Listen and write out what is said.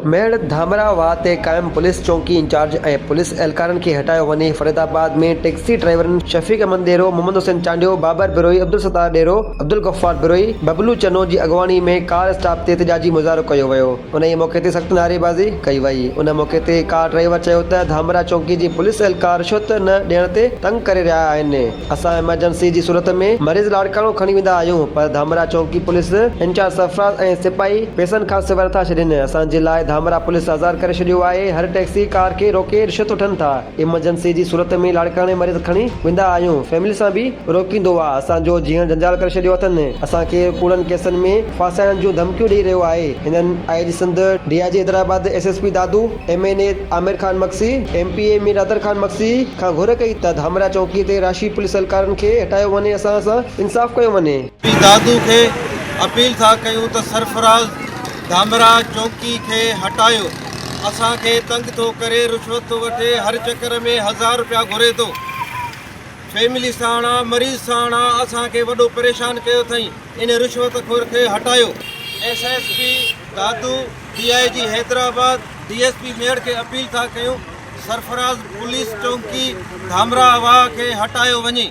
मेड़ धामरा वाह ते कायम पुलिस चौकी इंचार्ज ए पुलिस एहलकारन के हटायो वने। फरीदाबाद में टैक्सी ड्राइवरन शफीक अहमद डेरो, मोहम्मद हुसैन चांडियो, बाबर बिरोई, अब्दुल सत्तार डेरो, अब्दुल गफ्फार बिरोई, बबलू चनो जी अगवानी में कार स्टाफ ते एहतजाजी मुज़ाहरो कयो वियो। उन मौके ते सख्त नारेबाज़ी कई वई। उन मौके ते कार ड्राइवर चयो त धामरा चौकी जी पुलिस एहलकार रिश्वत न ॾियण ते तंग करे रहिया आहिनि। असां इमरजेंसी जी सूरत में मरीज़ लाड़काणो खणी वेंदा आहियूं, पर धामरा चौकी पुलिस इंचार्ज सरफराज ऐं सिपाही पैसनि खां सिवर था छॾनि। असांजे लाइ धामरा पुलिस आज़ार करे छॾियो आहे। हर टैक्सी कार खे रोके रिश्वत वठनि था। इमरजेंसी जी सूरत में लाड़काणे मरीज़ खणी वेंदा आहियूं, फैमिली सां बि रोकींदो आहे। असांजो जीवन जंजाल करे छॾियो अथनि। असांखे कूड़नि केसनि में फासाइण जूं धमकियूं ॾेई रहियो आहे। हिननि IG Sindh, DIG Hyderabad, SSP Dadu, MNA Amir Khan Maksi, MPA Mir Adar Khan Maksi खां घुर कई त धामरा चौकी ते राशि पुलिस एहलकारनि खे हटायो वञे, असां सां इंसाफ़ कयो वञे। दादू खे अपील था कयूं त सरफराज़ धामरा चौकी खे हटायो। असांखे तंग थो करे, रिश्वत थो वठे, हर चक्कर में 1000 रुपया घुरे थो। फैमिली सां मरीज़ सां असांखे वॾो परेशान कयो अथई। इन रिश्वत खोर खे हटायो। एसएसपी दादू, डीआईजी हैदराबाद, डीएसपी मेड़ खे अपील था कयूं सरफराज़ पुलिस चौकी धामरा वाह खे हटायो वञे।